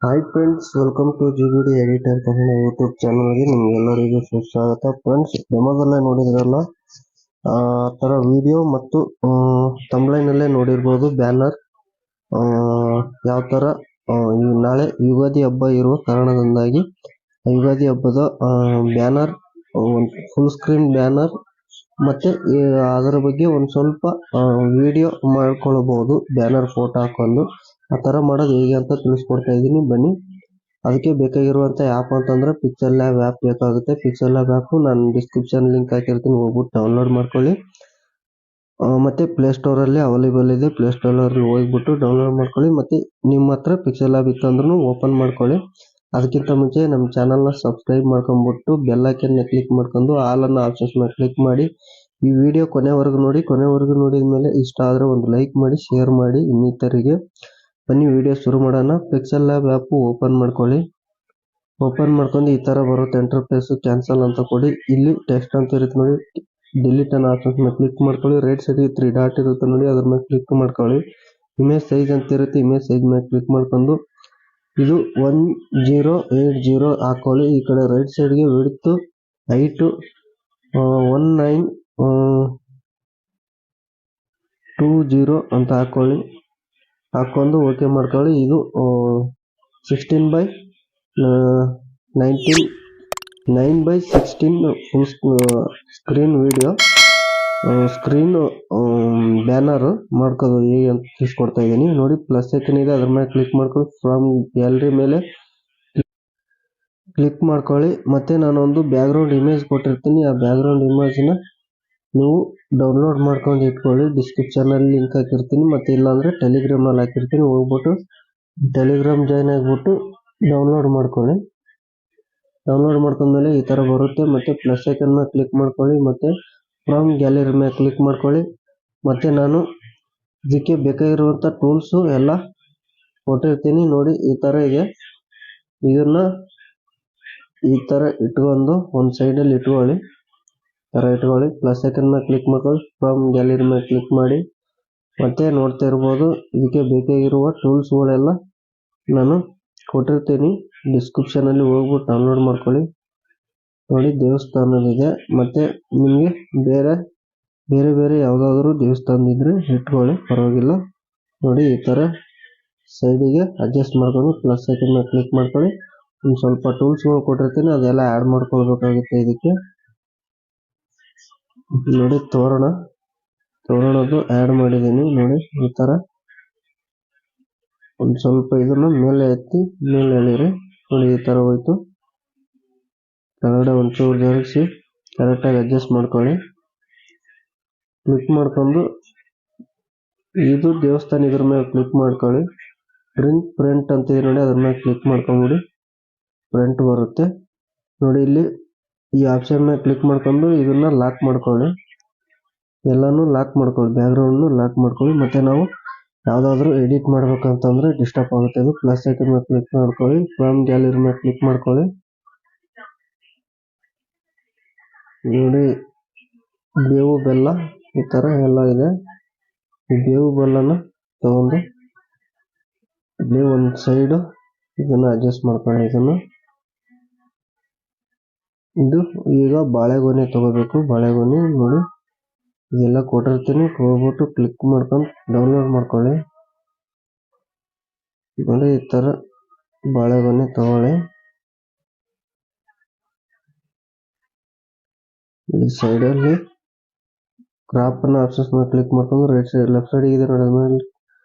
Hi friends, welcome to GBD editor Kannada YouTube ಚಾನಲ್ಗೆ ನಿಮ್ಗೆಲ್ಲರಿಗೂ ಸುಸ್ವಾಗತ. ಫ್ರೆಂಡ್ಸ್, ಡೆಮೋದಲ್ಲೇ ನೋಡಿದ್ರಲ್ಲ ಆ ಥರ ವಿಡಿಯೋ ಮತ್ತು ತಮ್ಲೈನಲ್ಲೇ ನೋಡಿರ್ಬೋದು ಬ್ಯಾನರ್ ಯಾವ ಥರ ಈ ನಾಳೆ ಯುಗಾದಿ ಹಬ್ಬ ಇರುವ ಕಾರಣದಿಂದಾಗಿ ಯುಗಾದಿ ಹಬ್ಬದ ಬ್ಯಾನರ್, ಫುಲ್ ಸ್ಕ್ರೀನ್ ಬ್ಯಾನರ್ ಮತ್ತೆ ಅದರ ಬಗ್ಗೆ ಒಂದು ಸ್ವಲ್ಪ ವಿಡಿಯೋ ಮಾಡ್ಕೊಳ್ಬಹುದು. ಬ್ಯಾನರ್ ಫೋಟೋ ಹಾಕೊಂಡು ಆ ಥರ ಮಾಡೋದು ಹೇಗೆ ಅಂತ ತಿಳಿಸ್ಕೊಡ್ತಾ ಇದ್ದೀನಿ, ಬನ್ನಿ. ಅದಕ್ಕೆ ಬೇಕಾಗಿರುವಂಥ ಆ್ಯಪ್ ಅಂತಂದ್ರೆ ಪಿಕ್ಚರ್ ಲ್ಯಾಬ್ ಆ್ಯಪ್ ಬೇಕಾಗುತ್ತೆ. ಪಿಕ್ಚರ್ ಲ್ಯಾಬ್ ಆ್ಯಪ್ ನಾನು ಡಿಸ್ಕ್ರಿಪ್ಷನ್ ಲಿಂಕ್ ಹಾಕಿರ್ತೀನಿ, ಹೋಗ್ಬಿಟ್ಟು ಡೌನ್ಲೋಡ್ ಮಾಡ್ಕೊಳ್ಳಿ. ಮತ್ತೆ ಪ್ಲೇಸ್ಟೋರಲ್ಲಿ ಅವೈಲೇಬಲ್ ಇದೆ, ಪ್ಲೇಸ್ಟೋರಲ್ಲಿ ಹೋಗ್ಬಿಟ್ಟು ಡೌನ್ಲೋಡ್ ಮಾಡ್ಕೊಳ್ಳಿ. ಮತ್ತೆ ನಿಮ್ಮ ಹತ್ರ ಪಿಕ್ಚರ್ ಲ್ಯಾಬ್ ಇತ್ತಂದ್ರೂ ಓಪನ್ ಮಾಡ್ಕೊಳ್ಳಿ. ಅದಕ್ಕಿಂತ ಮುಂಚೆ ನಮ್ಮ ಚಾನಲ್ನ ಸಬ್ಸ್ಕ್ರೈಬ್ ಮಾಡ್ಕೊಂಡ್ಬಿಟ್ಟು ಬೆಲ್ ಐಕನ್ನ ಕ್ಲಿಕ್ ಮಾಡ್ಕೊಂಡು ಆಲ್ ಅನ್ನೋ ಆಪ್ಷನ್ಸ್ ಮೇಲೆ ಕ್ಲಿಕ್ ಮಾಡಿ ಈ ವಿಡಿಯೋ ಕೊನೆವರೆಗೂ ನೋಡಿ. ಕೊನೆವರೆಗೂ ನೋಡಿದ ಮೇಲೆ ಇಷ್ಟ ಆದರೆ ಒಂದು ಲೈಕ್ ಮಾಡಿ, ಶೇರ್ ಮಾಡಿ ಇನ್ನಿತರಿಗೆ. ಬನ್ನಿ ವಿಡಿಯೋ ಶುರು ಮಾಡೋಣ. ಪಿಕ್ಸೆಲ್ ಲ್ಯಾಬ್ ಆ್ಯಪ್ ಓಪನ್ ಮಾಡ್ಕೊಳ್ಳಿ. ಓಪನ್ ಮಾಡ್ಕೊಂಡು ಈ ಥರ ಬರುತ್ತೆ ಇಂಟರ್ಫೇಸ್. ಕ್ಯಾನ್ಸಲ್ ಅಂತ ಕೊಡಿ. ಇಲ್ಲಿ ಟೆಕ್ಸ್ಟ್ ಅಂತ ಇರುತ್ತೆ ನೋಡಿ, ಡಿಲೀಟ್ ಅನ್ನೋ ಆಪ್ಷನ್ಸ್ ಮೇಲೆ ಕ್ಲಿಕ್ ಮಾಡ್ಕೊಳ್ಳಿ. ರೈಟ್ ಸೈಡ್ಗೆ 3 ಡಾಟ್ ಇರುತ್ತೆ ನೋಡಿ, ಅದ್ರ ಮೇಲೆ ಕ್ಲಿಕ್ ಮಾಡ್ಕೊಳ್ಳಿ. ಇಮೇಜ್ ಸೈಜ್ ಅಂತ ಇರುತ್ತೆ, ಇಮೇಜ್ ಸೈಜ್ ಮೇಲೆ ಕ್ಲಿಕ್ ಮಾಡ್ಕೊಂಡು ಇದು 1080 ಹಾಕೊಳ್ಳಿ. ಈ ಕಡೆ ರೈಟ್ ಸೈಡ್ಗೆ ವಿಡ್ತ್ ಹೈಟು 1920 ಅಂತ ಹಾಕೊಳ್ಳಿ. ಹಾಕೊಂಡು ಓಕೆ ಮಾಡ್ಕೊಳ್ಳಿ. ಇದು 16:19 9:16 full screen video screen banner ಮಾಡ್ಕೋದು ಹೇಗೆ ಅಂತ ತಿಳಿಸ್ಕೊಡ್ತಾ ಇದ್ದೀನಿ ನೋಡಿ. ಪ್ಲಸ್ ಐಕನ್ ಇದೆ, ಅದ್ರ ಮೇಲೆ ಕ್ಲಿಕ್ ಮಾಡ್ಕೊಳ್ಳಿ. ಫ್ರಮ್ ಗ್ಯಾಲರಿ ಮೇಲೆ ಕ್ಲಿಕ್ ಮಾಡ್ಕೊಳ್ಳಿ. ಮತ್ತೆ ನಾನೊಂದು ಬ್ಯಾಕ್ಗ್ರೌಂಡ್ ಇಮೇಜ್ ಕೊಟ್ಟಿರ್ತೀನಿ, ಆ ಬ್ಯಾಕ್ಗ್ರೌಂಡ್ ಇಮೇಜ್ನ ನೀವು ಡೌನ್ಲೋಡ್ ಮಾಡ್ಕೊಂಡು ಇಟ್ಕೊಳ್ಳಿ. ಡಿಸ್ಕ್ರಿಪ್ಷನಲ್ಲಿ ಲಿಂಕ್ ಹಾಕಿರ್ತೀನಿ, ಮತ್ತೆ ಇಲ್ಲಾಂದರೆ ಟೆಲಿಗ್ರಾಮಲ್ಲಿ ಹಾಕಿರ್ತೀನಿ. ಹೋಗ್ಬಿಟ್ಟು ಟೆಲಿಗ್ರಾಮ್ ಜಾಯ್ನ್ ಆಗಿಬಿಟ್ಟು ಡೌನ್ಲೋಡ್ ಮಾಡ್ಕೊಳ್ಳಿ. ಡೌನ್ಲೋಡ್ ಮಾಡ್ಕೊಂಡ್ಮೇಲೆ ಈ ಥರ ಬರುತ್ತೆ. ಮತ್ತೆ ಪ್ಲಸ್ ಐಕನ್ ಮೇಲೆ ಕ್ಲಿಕ್ ಮಾಡ್ಕೊಳ್ಳಿ. ಮತ್ತೆ ಫ್ರಮ್ ಗ್ಯಾಲರಿ ಮೇಲೆ ಕ್ಲಿಕ್ ಮಾಡ್ಕೊಳ್ಳಿ. ಮತ್ತೆ ನಾನು ಇದಕ್ಕೆ ಬೇಕಾಗಿರುವಂಥ ಟೂಲ್ಸು ಎಲ್ಲ ಕೊಟ್ಟಿರ್ತೀನಿ ನೋಡಿ. ಈ ಥರ ಇದೆ, ಇದನ್ನ ಈ ಥರ ಇಟ್ಕೊಂಡು ಒಂದು ಸೈಡಲ್ಲಿ ಇಟ್ಕೊಳ್ಳಿ. ಥರ ಇಟ್ಕೊಳ್ಳಿ. ಪ್ಲಸ್ ಐಕನ್ ಮೇಲೆ ಕ್ಲಿಕ್ ಮಾಡ್ಕೊಳ್ಳಿ. ಫ್ರಮ್ ಗ್ಯಾಲರಿ ಮೇಲೆ ಕ್ಲಿಕ್ ಮಾಡಿ. ಮತ್ತೆ ನೋಡ್ತಾ ಇರ್ಬೋದು, ಇದಕ್ಕೆ ಬೇಕಾಗಿರುವ ಟೂಲ್ಸ್ಗಳೆಲ್ಲ ನಾನು ಕೊಟ್ಟಿರ್ತೀನಿ. ಡಿಸ್ಕ್ರಿಪ್ಷನಲ್ಲಿ ಹೋಗ್ಬಿಟ್ಟು ಡೌನ್ಲೋಡ್ ಮಾಡ್ಕೊಳ್ಳಿ ನೋಡಿ. ದೇವಸ್ಥಾನದಿದೆ, ಮತ್ತೆ ನಿಮಗೆ ಬೇರೆ ಯಾವುದಾದ್ರೂ ದೇವಸ್ಥಾನದಿದ್ರೆ ಇಟ್ಕೊಳ್ಳಿ, ಪರವಾಗಿಲ್ಲ ನೋಡಿ. ಈ ಥರ ಸೈಡಿಗೆ ಅಡ್ಜಸ್ಟ್ ಮಾಡ್ಕೊಂಡು ಪ್ಲಸ್ ಐಕನ್ ಮೇಲೆ ಕ್ಲಿಕ್ ಮಾಡ್ಕೊಳ್ಳಿ. ಒಂದು ಸ್ವಲ್ಪ ಟೂಲ್ಸ್ಗಳು ಕೊಟ್ಟಿರ್ತೀನಿ, ಅದೆಲ್ಲ ಆ್ಯಡ್ ಮಾಡ್ಕೊಳ್ಬೇಕಾಗುತ್ತೆ ಇದಕ್ಕೆ ನೋಡಿ. ತೋರಣದ್ದು ಆ್ಯಡ್ ಮಾಡಿದ್ದೀನಿ ನೋಡಿ. ಈ ಥರ ಒಂದು ಸ್ವಲ್ಪ ಇದನ್ನು ಮೇಲೆ ಎತ್ತಿ ಮೇಲೆ ಎಳೀರಿ ನೋಡಿ. ಈ ಥರ ಹೋಯ್ತು. ಕೆಳಗಡೆ ಒಂಚೂರು ಜರುಗಿಸಿ ಕರೆಕ್ಟಾಗಿ ಅಡ್ಜಸ್ಟ್ ಮಾಡ್ಕೊಳ್ಳಿ. ಕ್ಲಿಕ್ ಮಾಡ್ಕೊಂಡು ಇದು ದೇವಸ್ಥಾನ, ಇದ್ರ ಮೇಲೆ ಕ್ಲಿಕ್ ಮಾಡ್ಕೊಳ್ಳಿ. ಪ್ರಿಂಟ್ ಅಂತ ಇದೆ ನೋಡಿ, ಅದ್ರ ಮೇಲೆ ಕ್ಲಿಕ್ ಮಾಡ್ಕೊಂಬಿಡಿ. ಪ್ರಿಂಟ್ ಬರುತ್ತೆ ನೋಡಿ. ಇಲ್ಲಿ ಈ ಆಪ್ಷನ್ ಮೇಲೆ ಕ್ಲಿಕ್ ಮಾಡ್ಕೊಂಡು ಇದನ್ನ ಲಾಕ್ ಮಾಡ್ಕೊಳ್ಳಿ. ಎಲ್ಲಾನು ಲಾಕ್ ಮಾಡ್ಕೊಳ್ಳಿ, ಬ್ಯಾಕ್ಗ್ರೌಂಡ್ನು ಲಾಕ್ ಮಾಡ್ಕೊಳ್ಳಿ. ಮತ್ತೆ ನಾವು ಯಾವುದಾದ್ರೂ ಎಡಿಟ್ ಮಾಡ್ಬೇಕಂತಂದ್ರೆ ಡಿಸ್ಟರ್ಬ್ ಆಗುತ್ತೆ. ಅದು ಪ್ಲಸ್ ಐಕನ್ ಮೇಲೆ ಕ್ಲಿಕ್ ಮಾಡ್ಕೊಳ್ಳಿ. ಫ್ರಮ್ ಗ್ಯಾಲರಿ ಮೇಲೆ ಕ್ಲಿಕ್ ಮಾಡ್ಕೊಳ್ಳಿ ನೋಡಿ. ಬೇವು ಬೆಲ್ಲ ಈ ಥರ ಎಲ್ಲ ಇದೆ. ಈ ಬೇವು ಬೆಲ್ಲನ ತಗೊಂಡು ಇಲ್ಲಿ ಒಂದು ಸೈಡು ಇದನ್ನ ಅಡ್ಜಸ್ಟ್ ಮಾಡ್ಕೊಳ್ಳಿ. ಇದು ಈಗ ಬಾಳೆಗೊನೆ ತಗೋಬೇಕು. ಬಾಳೆಗೊನೆ ನೋಡಿ, ಇದೆಲ್ಲ ಕೊಟ್ಟಿರ್ತೀನಿ. ಹೋಗ್ಬಿಟ್ಟು ಕ್ಲಿಕ್ ಮಾಡ್ಕೊಂಡು ಡೌನ್ಲೋಡ್ ಮಾಡ್ಕೊಳ್ಳಿ ನೋಡಿ. ಈ ಥರ ಬಾಳೆಗೊನೆ ತಗೊಳ್ಳಿ. ಈ ಸೈಡಲ್ಲಿ ಕ್ರಾಪ್ ಅನ್ನೋ ಆಪ್ಷನ್ಸ್ ಮೇಲೆ ಕ್ಲಿಕ್ ಮಾಡ್ಕೊಂಡು ರೈಟ್ ಸೈಡ್ ಲೆಫ್ಟ್ ಸೈಡ್ ಇದೆ ನೋಡಿ, ಅದ್ರ ಮೇಲೆ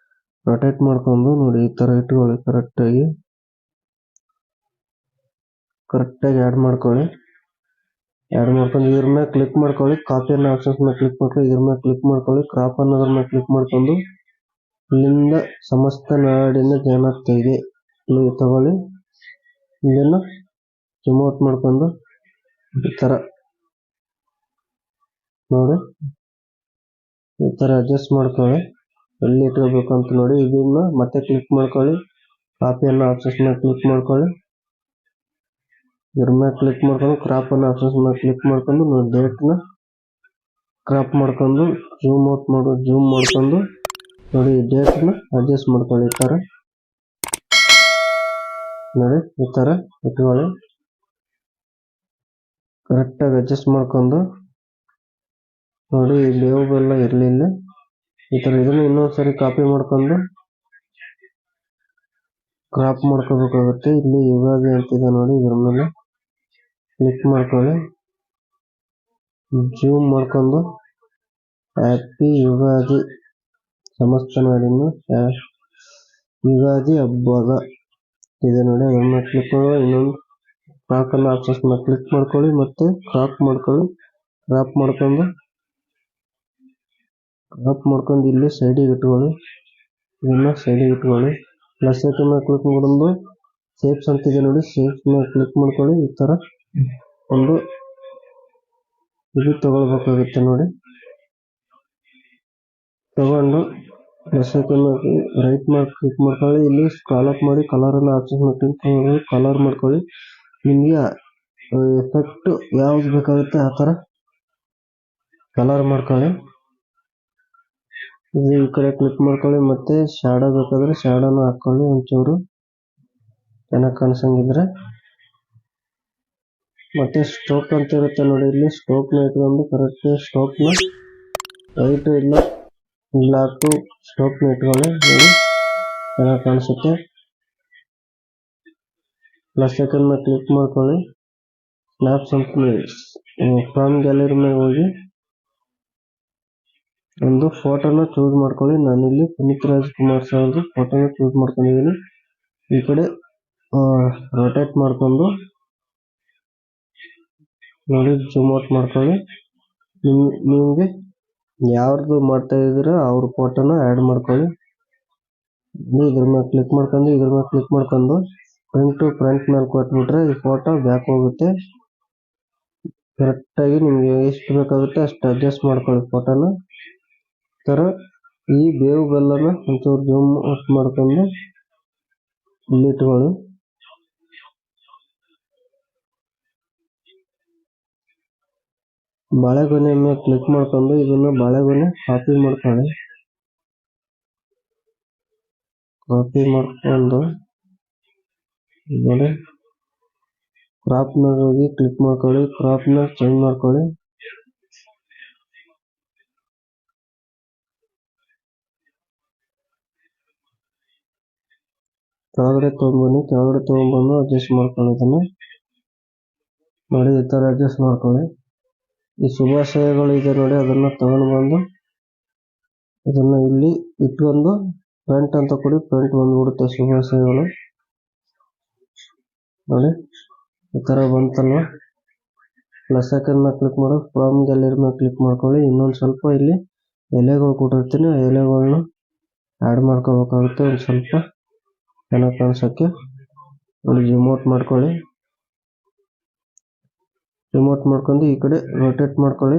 ರೊಟೇಟ್ ಮಾಡ್ಕೊಂಡು ನೋಡಿ. ಈ ಥರ ಇಟ್ಕೊಳ್ಳಿ. ಕರೆಕ್ಟಾಗಿ ಆ್ಯಡ್ ಮಾಡ್ಕೊಳ್ಳಿ. ಆ್ಯಡ್ ಮಾಡ್ಕೊಂಡು ಇದ್ರ ಮೇಲೆ ಕ್ಲಿಕ್ ಮಾಡ್ಕೊಳ್ಳಿ. ಕಾಪಿ ಅನ್ನೋ ಆಪ್ಷನ್ಸ್ ಮೇಲೆ ಕ್ಲಿಕ್ ಮಾಡ್ಕೊಳ್ಳಿ. ಇದ್ರ ಮೇಲೆ ಕ್ಲಿಕ್ ಮಾಡ್ಕೊಳ್ಳಿ. ಕ್ರಾಪ್ ಅನ್ನೋದ್ರ ಮೇಲೆ ಕ್ಲಿಕ್ ಮಾಡ್ಕೊಂಡು ಇಲ್ಲಿಂದ ಸಮಸ್ತ ನಾಡಿನ ಜನತೆಗೆ ತಗೊಳ್ಳಿ. ಇದನ್ನು ರಿಮೋಟ್ ಮಾಡ್ಕೊಂಡು ಈ ಥರ ನೋಡಿ, ಈ ಥರ ಅಡ್ಜಸ್ಟ್ ಮಾಡ್ಕೊಳ್ಳಿ. ಎಲ್ಲಿ ಇಟ್ಕೋಬೇಕು ಅಂತ ನೋಡಿ. ಇದನ್ನ ಮತ್ತೆ ಕ್ಲಿಕ್ ಮಾಡ್ಕೊಳ್ಳಿ. ಕಾಪಿ ಅನ್ನೋ ಆಪ್ಷನ್ಸ್ ಮೇಲೆ ಕ್ಲಿಕ್ ಮಾಡ್ಕೊಳ್ಳಿ. ಇದ್ರ ಮೇಲೆ ಕ್ಲಿಕ್ ಮಾಡ್ಕೊಂಡು ಕ್ರಾಪ್ ಅನ್ನೋ ಆಪ್ಷನ್ಸ್ ಮೇಲೆ ಕ್ಲಿಕ್ ಮಾಡ್ಕೊಂಡು ನೋಡಿ, ಡೇಟ್ನ ಕ್ರಾಪ್ ಮಾಡ್ಕೊಂಡು ಜೂಮ್ ಮಾಡ್ಕೊಂಡು ನೋಡಿ, ಡೇಟ್ನ ಅಡ್ಜಸ್ಟ್ ಮಾಡ್ಕೊಳ್ಳಿ. ಈ ಥರ ನೋಡಿ ಈ ತರ ಇಟ್ಕೊಳ್ಳಿ. ಕರೆಕ್ಟಾಗಿ ಅಡ್ಜಸ್ಟ್ ಮಾಡ್ಕೊಂಡು ನೋಡಿ, ಬೇವು ಬೆಲ್ಲ ಇರಲಿಲ್ಲ ಈ ತರ. ಇದನ್ನು ಇನ್ನೊಂದ್ಸರಿ ಕಾಪಿ ಮಾಡ್ಕೊಂಡು ಕ್ರಾಪ್ ಮಾಡ್ಕೋಬೇಕಾಗುತ್ತೆ. ಇಲ್ಲಿ ಯುಗಾದಿ ಅಂತಿದೆ ನೋಡಿ, ಇದ್ರ ಮೇಲೆ ಕ್ಲಿಕ್ ಮಾಡ್ಕೊಳ್ಳಿ. ಜೂಮ್ ಮಾಡ್ಕೊಂಡು ಹ್ಯಾಪಿ ಯುಗಾದಿ ಸಮಸ್ತ ನಾಡಿನ ಯುಗಾದಿ ಹಬ್ಬದ ಇದೆ ನೋಡಿ, ಅದನ್ನ ಕ್ಲಿಕ್ ಮಾಡಿ ಇನ್ನೊಂದು ಕ್ರಾಕನ್ನು ಆಕ್ಸೆಸ್ ಮಾಡಿ ಕ್ಲಿಕ್ ಮಾಡ್ಕೊಳ್ಳಿ. ಮತ್ತೆ ಕ್ರಾಪ್ ಮಾಡ್ಕೊಳ್ಳಿ. ಕ್ರಾಪ್ ಮಾಡ್ಕೊಂಡು ಇಲ್ಲಿ ಸೈಡಿಗೆ ಇಟ್ಕೊಳ್ಳಿ. ಇದನ್ನ ಸೈಡಿಗೆ ಇಟ್ಕೊಳ್ಳಿ. ಪ್ಲಸ್ ಐಕನ್ ಮೇಲೆ ಕ್ಲಿಕ್ ಮಾಡೋದು ಶೇಪ್ಸ್ ಅಂತಿದೆ ನೋಡಿ, ಶೇಪ್ಸ್ ಮೇಲೆ ಕ್ಲಿಕ್ ಮಾಡ್ಕೊಳ್ಳಿ. ಈ ತರ ಒಂದು ಇದು ತಗೊಳ್ಬೇಕಾಗುತ್ತೆ ನೋಡಿ. ತಗೊಂಡು ಪ್ಲಸ್ ಐಕನ್ ರೈಟ್ ಮಾಡಿ ಕ್ಲಿಕ್ ಮಾಡ್ಕೊಳ್ಳಿ. ಇಲ್ಲಿ ಸ್ಕ್ರಾಲ್ ಅಪ್ ಮಾಡಿ ಕಲರ್ ಅನ್ನ ಆಪ್ಷನ್ ಮಾಡಿ ಕಲರ್ ಮಾಡ್ಕೊಳ್ಳಿ. ನಿಮ್ಗೆ ಎಫೆಕ್ಟ್ ಯಾವ್ದು ಬೇಕಾಗುತ್ತೆ ಆ ತರ ಕಲರ್ ಮಾಡ್ಕೊಳ್ಳಿ. ಈ ಕಡೆ ಕ್ಲಿಕ್ ಮಾಡ್ಕೊಳ್ಳಿ. ಮತ್ತೆ ಶಾಡೋ ಬೇಕಾದ್ರೆ ಶಾಡೋನ ಹಾಕೊಳ್ಳಿ, ಒಂಚೂರು ಚೆನ್ನಾಗಿ ಕಾಣಿಸಂಗಿದ್ರೆ. ಮತ್ತೆ ಸ್ಟ್ರೋಕ್ ಅಂತ ಇರುತ್ತೆ ನೋಡಿ, ಇಲ್ಲಿ ಸ್ಟ್ರೋಕ್ ನ ಇಟ್ಕೊಂಡು ಕರೆಕ್ಟ್ ಸ್ಟ್ರೋಕ್ ನ ವೈಟ್ ಇಲ್ಲ ಬ್ಲಾಕ್ ಸ್ಟ್ರೋಕ್ ನ ಇಟ್ಕೊಳ್ಳಿ, ನೋಡಿ ಚೆನ್ನಾಗಿ ಕಾಣಿಸುತ್ತೆ. ಪ್ಲಸ್ ಐಕನ್ ಮೇಲೆ ಕ್ಲಿಕ್ ಮಾಡ್ಕೊಳ್ಳಿ. ಸ್ನ್ಯಾಪ್ಸ್ ಅಂತ ಫ್ರಮ್ ಗ್ಯಾಲರಿ ಮೇಲೆ ಹೋಗಿ ಒಂದು ಫೋಟೋನ ಚೂಸ್ ಮಾಡ್ಕೊಳ್ಳಿ. ನಾನಿಲ್ಲಿ ಪುನೀತ್ ರಾಜ್ಕುಮಾರ್ ಸರ್ದು ಫೋಟೋನ ಚೂಸ್ ಮಾಡ್ಕೊಂಡಿದ್ದೀನಿ. ಈ ಕಡೆ ರೊಟೇಟ್ ಮಾಡ್ಕೊಂಡು ನೋಡಿ ಜೂಮ್ ಔಟ್ ಮಾಡ್ಕೊಳ್ಳಿ. ನಿಮ್ಗೆ ಯಾವ್ದು ಮಾಡ್ತಾ ಇದ್ದೀರಾ ಅವ್ರ ಫೋಟೋನ ಆ್ಯಡ್ ಮಾಡ್ಕೊಳ್ಳಿ. ಇದ್ರ ಮೇಲೆ ಕ್ಲಿಕ್ ಮಾಡ್ಕೊಂಡು ಪ್ರಿಂಟ್ ಟು ಫ್ರಂಟ್ ಮೇಲೆ ಕೊಟ್ಬಿಟ್ರೆ ಈ ಫೋಟೋ ಬ್ಯಾಕ್ ಹೋಗುತ್ತೆ. ಕರೆಕ್ಟಾಗಿ ನಿಮ್ಗೆ ಎಷ್ಟು ಬೇಕಾಗುತ್ತೆ ಅಷ್ಟು ಅಡ್ಜಸ್ಟ್ ಮಾಡ್ಕೊಳ್ಳಿ ಫೋಟೋನ. ತರ ಈ ಬೇವು ಬೆಲ್ಲನ ಒಂಚೂರು ಜೂಮ್ ಔಟ್ ಮಾಡ್ಕೊಂಡು ಇಲ್ಲಿ ಇಟ್ಕೊಳ್ಳಿ. ಬಾಳೆಗೊನೆ ಮೇಲೆ ಕ್ಲಿಕ್ ಮಾಡ್ಕೊಂಡು ಇದನ್ನ ಬಾಳೆಗೊನೆ ಕಾಪಿ ಮಾಡ್ಕೊಂಡು ನೋಡಿ ಕ್ರಾಪ್ ನ ಹೋಗಿ ಕ್ಲಿಕ್ ಮಾಡ್ಕೊಳ್ಳಿ. ಕ್ರಾಪ್ ನ ಚೇಂಜ್ ಮಾಡ್ಕೊಳ್ಳಿ. ಕೆಳಗಡೆ ತಗೊಂಡ್ಬಂದು ಅಡ್ಜಸ್ಟ್ ಮಾಡ್ಕೊಳ್ಳಿ. ಇದನ್ನ ನೋಡಿ ಈ ತರ ಅಡ್ಜಸ್ಟ್ ಮಾಡ್ಕೊಳ್ಳಿ. ಈ ಶುಭಾಶಯಗಳು ಇದೆ ನೋಡಿ, ಅದನ್ನ ತಗೊಂಡು ಬಂದು ಇದನ್ನ ಇಲ್ಲಿ ಇಟ್ಕೊಂಡು ಫ್ರಂಟ್ ಅಂತ ಕೊಡಿ, ಫ್ರಂಟ್ ಬಂದ್ಬಿಡುತ್ತೆ ಶುಭಾಶಯಗಳು. ನೋಡಿ ಈ ತರ ಬಂತಲ್ವಾ. ಪ್ಲಸ್ ಐಕನ್ ಮೇಲೆ ಕ್ಲಿಕ್ ಮಾಡಿ ಫ್ರಮ್ ಗ್ಯಾಲರಿ ಮೇಲೆ ಕ್ಲಿಕ್ ಮಾಡ್ಕೊಳ್ಳಿ. ಇನ್ನೊಂದು ಸ್ವಲ್ಪ ಇಲ್ಲಿ ಎಲೆಗಳು ಕೊಟ್ಟಿರ್ತೀನಿ, ಆ ಎಲೆಗಳನ್ನ ಆ್ಯಡ್ ಮಾಡ್ಕೋಬೇಕಾಗುತ್ತೆ ಒಂದು ಸ್ವಲ್ಪ ಚೆನ್ನಾಗಿ ಕಾಣಿಸೋಕ್ಕೆ. ನೋಡಿ ಜೂಮ್ ಔಟ್ ಮಾಡ್ಕೊಳ್ಳಿ. ಜೂಮ್ ಔಟ್ ಮಾಡ್ಕೊಂಡು ಈ ಕಡೆ ರೊಟೇಟ್ ಮಾಡ್ಕೊಳ್ಳಿ.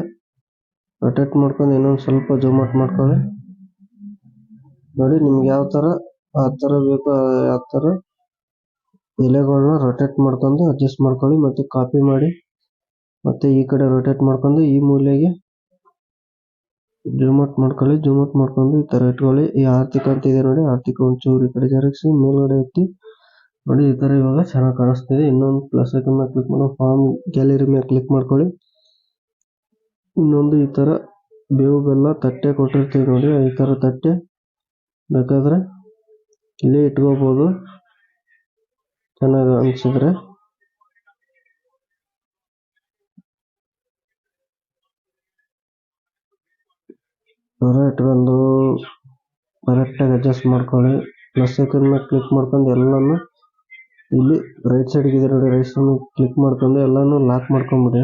ರೊಟೇಟ್ ಮಾಡ್ಕೊಂಡು ಇನ್ನೊಂದು ಸ್ವಲ್ಪ ಜೂಮ್ ಔಟ್ ಮಾಡ್ಕೊಳ್ಳಿ. ನೋಡಿ ನಿಮ್ಗೆ ಯಾವ ತರ ಆ ತರ ಬೇಕು ಆ ತರ ಎಲೆಗಳನ್ನ ರೊಟೇಟ್ ಮಾಡ್ಕೊಂಡು ಅಡ್ಜಸ್ಟ್ ಮಾಡ್ಕೊಳ್ಳಿ. ಮತ್ತೆ ಕಾಪಿ ಮಾಡಿ ಮತ್ತೆ ಈ ಕಡೆ ರೊಟೇಟ್ ಮಾಡ್ಕೊಂಡು ಈ ಮೂಲೆಗೆ ಜೂಮ್ ಔಟ್ ಮಾಡ್ಕೊಳ್ಳಿ. ಜೂಮ್ ಔಟ್ ಮಾಡ್ಕೊಂಡು ಈ ತರ ಇಟ್ಕೊಳ್ಳಿ. ಈ ಆರ್ಥಿಕ ಅಂತ ಇದೆ ನೋಡಿ, ಆರ್ಥಿಕ ಒಂಚೂರು ಈ ಕಡೆ ಜರುಗಿಸಿ ಮೇಲ್ಗಡೆ ಎತ್ತಿ ನೋಡಿ. ಈ ತರ ಇವಾಗ ಚೆನ್ನಾಗಿ ಕಾಣಿಸ್ತಿದೆ. ಇನ್ನೊಂದು ಪ್ಲಸ್ ಐಕನ್ ಮೇಲೆ ಕ್ಲಿಕ್ ಮಾಡಿ ಫಾರ್ಮ್ ಗ್ಯಾಲರಿ ಮೇಲೆ ಕ್ಲಿಕ್ ಮಾಡ್ಕೊಳ್ಳಿ. ಇನ್ನೊಂದು ಈ ತರ ಬೇವು ಬೆಲ್ಲ ತಟ್ಟೆ ಕೊಟ್ಟಿರ್ತೀವಿ ನೋಡಿ, ಈ ತರ ತಟ್ಟೆ ಬೇಕಾದ್ರೆ ಇಲ್ಲಿ ಇಟ್ಕೋಬಹುದು ಚೆನ್ನಾಗಿ ಅನ್ಸಿದ್ರೆ. ಇಟ್ಕೊಂಡು ಕರೆಕ್ಟಾಗಿ ಅಡ್ಜಸ್ಟ್ ಮಾಡ್ಕೊಳ್ಳಿ. ಪ್ಲಸ್ ಐಕನ್ ಮೇಲೆ ಕ್ಲಿಕ್ ಮಾಡ್ಕೊಂಡು ಎಲ್ಲಾನು ಇಲ್ಲಿ ರೈಟ್ ಸೈಡ್ ಇದೆ ನೋಡಿ, ರೈಟ್ ಸೈಡ್ ಕ್ಲಿಕ್ ಮಾಡ್ಕೊಂಡು ಎಲ್ಲಾನು ಲಾಕ್ ಮಾಡ್ಕೊಂಡ್ಬಿಡಿ.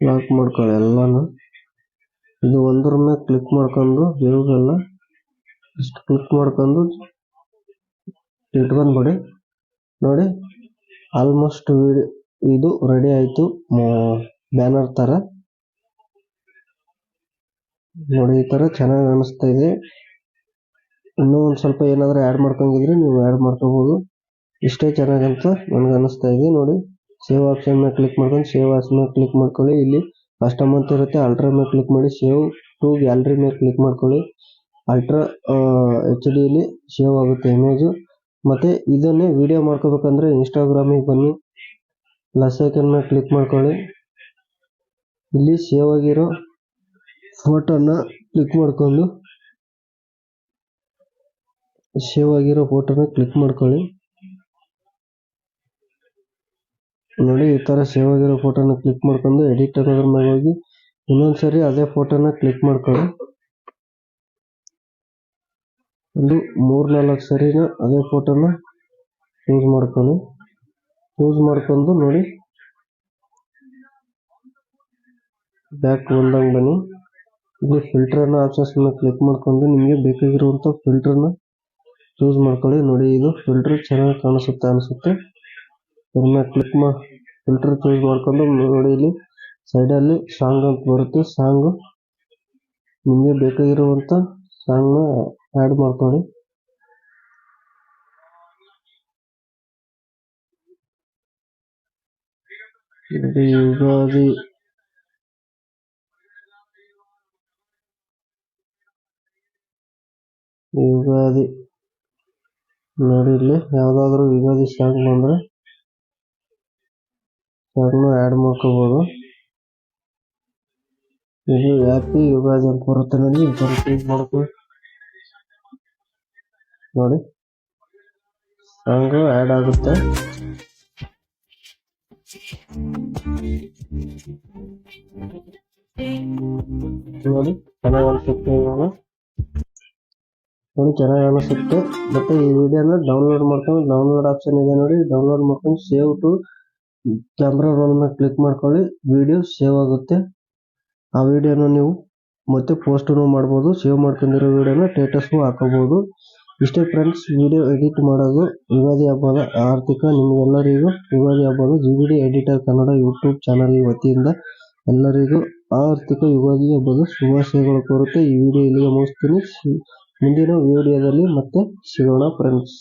ಲಾಕ್ ಮಾಡ್ಕೊಳ್ಳಿ ಎಲ್ಲಾನು. ಇದು ಒಂದ್ರ ಮೇಲೆ ಕ್ಲಿಕ್ ಮಾಡ್ಕೊಂಡು ಬೇವು ಬೆಲ್ಲ ಇಷ್ಟು ಕ್ಲಿಕ್ ಮಾಡ್ಕೊಂಡು ಇಟ್ಕೊಂಡ್ಬಿಡಿ. ನೋಡಿ ಆಲ್ಮೋಸ್ಟ್ ಇದು ರೆಡಿ ಆಯ್ತು ಬ್ಯಾನರ್ ತರ. ನೋಡಿ ಈ ತರ ಚೆನ್ನಾಗಿ ಅನಿಸ್ತಾ ಇದೆ. ಇನ್ನೂ ಒಂದ್ ಸ್ವಲ್ಪ ಏನಾದ್ರೂ ಆ್ಯಡ್ ಮಾಡ್ಕೊಂಗಿದ್ರೆ ನೀವು ಆ್ಯಡ್ ಮಾಡ್ಕೋಬಹುದು. ಇಷ್ಟೇ ಚೆನ್ನಾಗಂತ ನನಗೆ ಅನಿಸ್ತಾ ಇದೆ. ನೋಡಿ ಸೇವ್ ಆಪ್ಷನ್ ಮೇಲೆ ಕ್ಲಿಕ್ ಮಾಡ್ಕೊಂಡು ಸೇವ್ ಆಪ್ಷನ್ ಮೇಲೆ ಕ್ಲಿಕ್ ಮಾಡ್ಕೊಳ್ಳಿ. ಇಲ್ಲಿ ಕಸ್ಟಮ್ ಅಂತ ಇರುತ್ತೆ, ಅಲ್ಟ್ರಾ ಮೇಲೆ ಕ್ಲಿಕ್ ಮಾಡಿ ಸೇವ್ ಟು ಗ್ಯಾಲರಿ ಮೇಲೆ ಕ್ಲಿಕ್ ಮಾಡ್ಕೊಳ್ಳಿ. ಅಲ್ಟ್ರಾ HD ಯಲ್ಲಿ ಸೇವ್ ಆಗುತ್ತೆ ಇಮೇಜು. ಮತ್ತು ಇದನ್ನೇ ವಿಡಿಯೋ ಮಾಡ್ಕೋಬೇಕಂದ್ರೆ ಇನ್ಸ್ಟಾಗ್ರಾಮಿಗೆ ಬನ್ನಿ, ಪ್ಲಸ್ ಐಕನ್ ಮೇಲೆ ಕ್ಲಿಕ್ ಮಾಡ್ಕೊಳ್ಳಿ. ಇಲ್ಲಿ ಸೇವ್ ಆಗಿರೋ ಫೋಟೋನ ಕ್ಲಿಕ್ ಮಾಡ್ಕೊಂಡು ನೋಡಿ. ಈ ಥರ ಸೇವ್ ಆಗಿರೋ ಫೋಟೋನ ಕ್ಲಿಕ್ ಮಾಡ್ಕೊಂಡು ಎಡಿಟ್ ಅನ್ನೋದ್ರ ಮೇಲೆ ಹೋಗಿ ಇನ್ನೊಂದ್ಸರಿ ಅದೇ ಫೋಟೋನ ಕ್ಲಿಕ್ ಮಾಡ್ಕೊಳ್ಳಿ. ಒಂದು 3-4 ಸರಿನ ಅದೇ ಫೋಟೋನ ಯೂಸ್ ಮಾಡ್ಕೊಂಡು ನೋಡಿ ಬ್ಯಾಕ್ ಬಂದಂಗೆ ಬನ್ನಿ. ಇಲ್ಲಿ ಫಿಲ್ಟರ್ನ ಆಪ್ಷನ್ಸ್ ಮೇಲೆ ಕ್ಲಿಕ್ ಮಾಡ್ಕೊಂಡು ನಿಮಗೆ ಬೇಕಾಗಿರುವಂಥ ಫಿಲ್ಟರ್ನ ಚೂಸ್ ಮಾಡ್ಕೊಳ್ಳಿ. ನೋಡಿ, ಇದು ಫಿಲ್ಟರ್ ಚೆನ್ನಾಗಿ ಕಾಣಿಸುತ್ತೆ ಅನಿಸುತ್ತೆ. ಇದ್ರ ಮೇಲೆ ಕ್ಲಿಕ್ ಫಿಲ್ಟರ್ ಚೂಸ್ ಮಾಡ್ಕೊಂಡು ನೋಡಿ, ಇಲ್ಲಿ ಸೈಡಲ್ಲಿ ಸಾಂಗ್ ಅಂತ ಬರುತ್ತೆ. ಸಾಂಗು ನಿಮಗೆ ಬೇಕಾಗಿರುವಂಥ ಸಾಂಗ್ನ ಆ್ಯಡ್ ಮಾಡ್ಕೊಳ್ಳಿ. ಯುಗಾದಿ ನೋಡಿ, ಇಲ್ಲಿ ಯಾವುದಾದ್ರೂ ಯುಗಾದಿ ಸಾಂಗ್ ಬಂದರೆ ಸಾಂಗ್ನ ಆ್ಯಡ್ ಮಾಡ್ಕೋಬೋದು. ಇದು ಹ್ಯಾಪಿ ಯುಗಾದಿ ಅಂತ ಬರುತ್ತೆ ನೋಡಿ, ಈ ಥರ ಕ್ಲಿಕ್ ಮಾಡ್ಕೊಳ್ಳಿ. ನೋಡಿ, ಸಾಂಗು ಆ್ಯಡ್ ಆಗುತ್ತೆ. ನೋಡಿ, ಚೆನ್ನಾಗಿ ಅನಿಸುತ್ತೆ. ಮತ್ತೆ ಈ ವಿಡಿಯೋನ ಡೌನ್ಲೋಡ್ ಆಪ್ಷನ್ ಇದೆ ನೋಡಿ, ಡೌನ್ಲೋಡ್ ಮಾಡ್ಕೊಂಡು ಸೇವ್ ಟು ಕ್ಯಾಮ್ರಾ ರೋಲ್ ಮೇಲೆ ಕ್ಲಿಕ್ ಮಾಡ್ಕೊಳ್ಳಿ. ವಿಡಿಯೋ ಸೇವ್ ಆಗುತ್ತೆ. ಆ ವಿಡಿಯೋನ ನೀವು ಮತ್ತೆ ಪೋಸ್ಟನ್ನು ಮಾಡ್ಬೋದು. ಸೇವ್ ಮಾಡ್ಕೊಂಡಿರೋ ವಿಡಿಯೋನ ಸ್ಟೇಟಸ್ಗೂ ಹಾಕೋಬಹುದು. ಇಷ್ಟೇ ಫ್ರೆಂಡ್ಸ್, ವಿಡಿಯೋ ಎಡಿಟ್ ಮಾಡೋದು. ಯುಗಾದಿ ಹಬ್ಬದ ಆರ್ಥಿಕ ನಿಮಗೆಲ್ಲರಿಗೂ ಯುಗಾದಿ ಹಬ್ಬದ GVD editor Kannada YouTube channel ವತಿಯಿಂದ ಎಲ್ಲರಿಗೂ ಆರ್ಥಿಕ ಯುಗಾದಿ ಹಬ್ಬದ ಶುಭಾಶಯಗಳು ಕೋರುತ್ತೆ. ಈ ವಿಡಿಯೋ ಇಲ್ಲಿಗೆ ಮುಗಿಸ್ತೀನಿ. ಮುಂದಿನ ವಿಡಿಯೋದಲ್ಲಿ ಮತ್ತೆ ಸಿಗೋಣ ಫ್ರೆಂಡ್ಸ್.